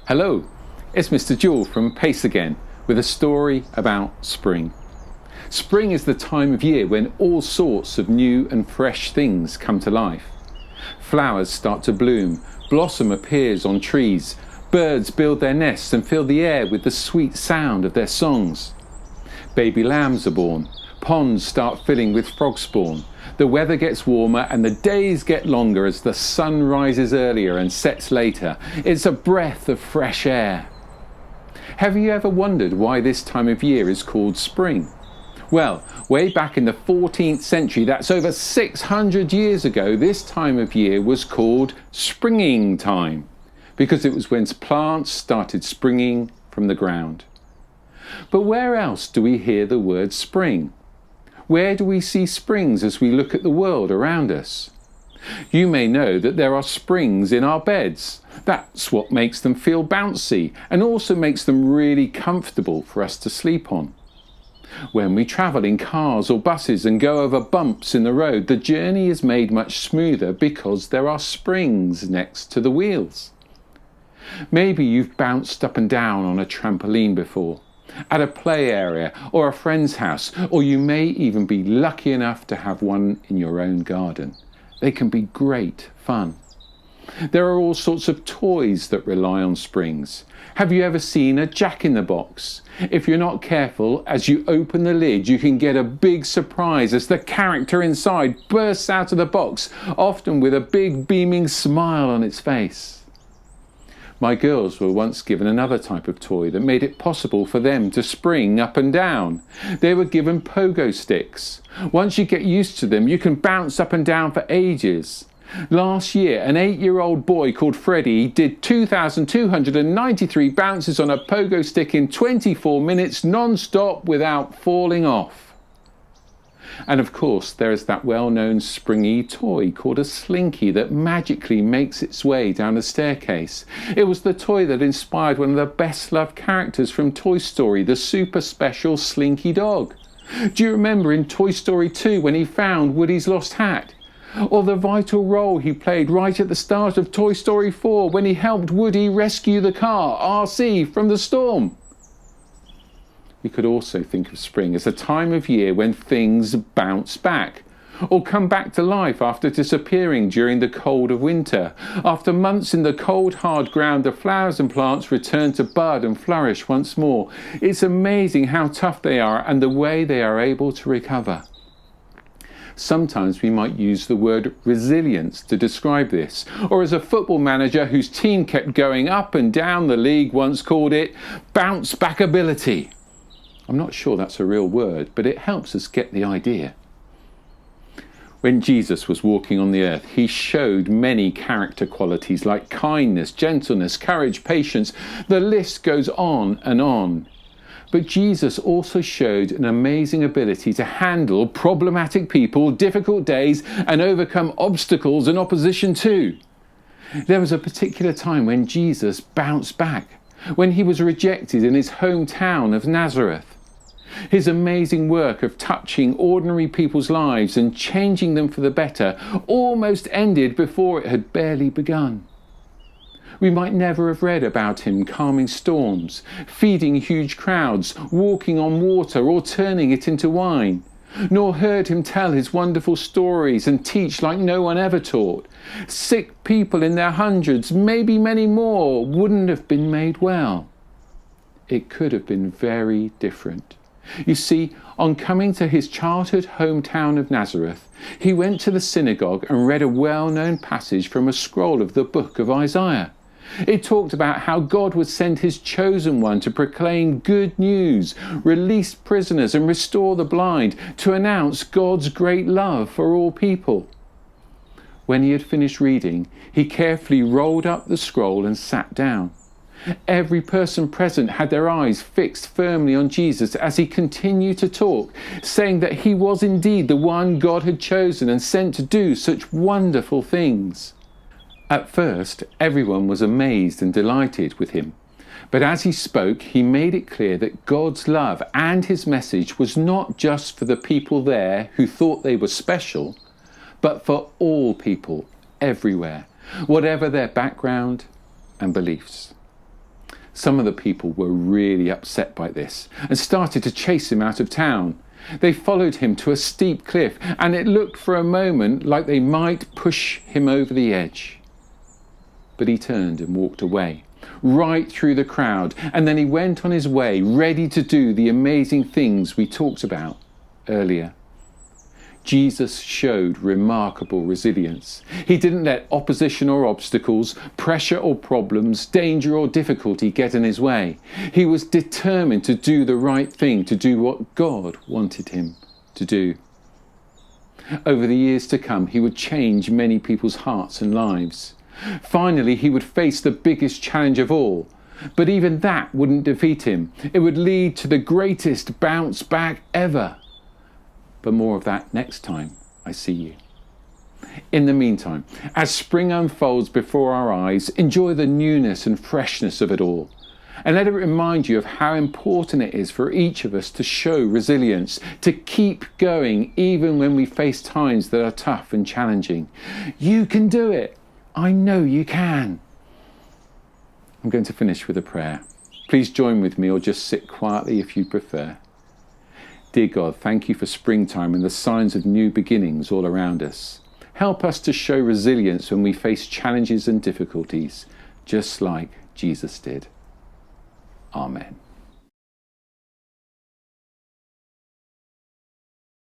Hello, it's Mr. Jewell from Pace again with a story about spring. Spring is the time of year when all sorts of new and fresh things come to life. Flowers start to bloom, blossom appears on trees, birds build their nests and fill the air with the sweet sound of their songs. Baby lambs are born, ponds start filling with frog spawn, the weather gets warmer and the days get longer as the sun rises earlier and sets later. It's a breath of fresh air. Have you ever wondered why this time of year is called spring? Well, way back in the 14th century, that's over 600 years ago, this time of year was called springing time, because it was when plants started springing from the ground. But where else do we hear the word spring? Where do we see springs as we look at the world around us? You may know that there are springs in our beds. That's what makes them feel bouncy and also makes them really comfortable for us to sleep on. When we travel in cars or buses and go over bumps in the road, the journey is made much smoother because there are springs next to the wheels. Maybe you've bounced up and down on a trampoline before, at a play area or a friend's house, or you may even be lucky enough to have one in your own garden. They can be great fun. There are all sorts of toys that rely on springs. Have you ever seen a jack-in-the-box? If you're not careful, as you open the lid, you can get a big surprise as the character inside bursts out of the box, often with a big beaming smile on its face. My girls were once given another type of toy that made it possible for them to spring up and down. They were given pogo sticks. Once you get used to them, you can bounce up and down for ages. Last year, an 8-year-old boy called Freddie did 2,293 bounces on a pogo stick in 24 minutes non-stop without falling off. And of course, there is that well-known springy toy called a slinky that magically makes its way down a staircase. It was the toy that inspired one of the best-loved characters from Toy Story, the super special Slinky Dog. Do you remember in Toy Story 2 when he found Woody's lost hat? Or the vital role he played right at the start of Toy Story 4 when he helped Woody rescue the car, RC, from the storm? We could also think of spring as a time of year when things bounce back, or come back to life after disappearing during the cold of winter. After months in the cold, hard ground, the flowers and plants return to bud and flourish once more. It's amazing how tough they are and the way they are able to recover. Sometimes we might use the word resilience to describe this, or as a football manager whose team kept going up and down the league once called it, bounce back ability. I'm not sure that's a real word, but it helps us get the idea. When Jesus was walking on the earth, he showed many character qualities like kindness, gentleness, courage, patience. The list goes on and on. But Jesus also showed an amazing ability to handle problematic people, difficult days, and overcome obstacles and opposition too. There was a particular time when Jesus bounced back, when he was rejected in his hometown of Nazareth. His amazing work of touching ordinary people's lives and changing them for the better almost ended before it had barely begun. We might never have read about him calming storms, feeding huge crowds, walking on water or turning it into wine, nor heard him tell his wonderful stories and teach like no one ever taught. Sick people in their hundreds, maybe many more, wouldn't have been made well. It could have been very different. You see, on coming to his childhood hometown of Nazareth, he went to the synagogue and read a well-known passage from a scroll of the book of Isaiah. It talked about how God would send his chosen one to proclaim good news, release prisoners and restore the blind, to announce God's great love for all people. When he had finished reading, he carefully rolled up the scroll and sat down. Every person present had their eyes fixed firmly on Jesus as he continued to talk, saying that he was indeed the one God had chosen and sent to do such wonderful things. At first, everyone was amazed and delighted with him. But as he spoke, he made it clear that God's love and his message was not just for the people there who thought they were special, but for all people everywhere, whatever their background and beliefs. Some of the people were really upset by this and started to chase him out of town. They followed him to a steep cliff, and it looked for a moment like they might push him over the edge. But he turned and walked away, right through the crowd, and then he went on his way, ready to do the amazing things we talked about earlier. Jesus showed remarkable resilience. He didn't let opposition or obstacles, pressure or problems, danger or difficulty get in his way. He was determined to do the right thing, to do what God wanted him to do. Over the years to come, he would change many people's hearts and lives. Finally, he would face the biggest challenge of all. But even that wouldn't defeat him. It would lead to the greatest bounce back ever. But more of that next time I see you. In the meantime, as spring unfolds before our eyes, enjoy the newness and freshness of it all. And let it remind you of how important it is for each of us to show resilience, to keep going even when we face times that are tough and challenging. You can do it. I know you can. I'm going to finish with a prayer. Please join with me or just sit quietly if you prefer. Dear God, thank you for springtime and the signs of new beginnings all around us. Help us to show resilience when we face challenges and difficulties, just like Jesus did. Amen.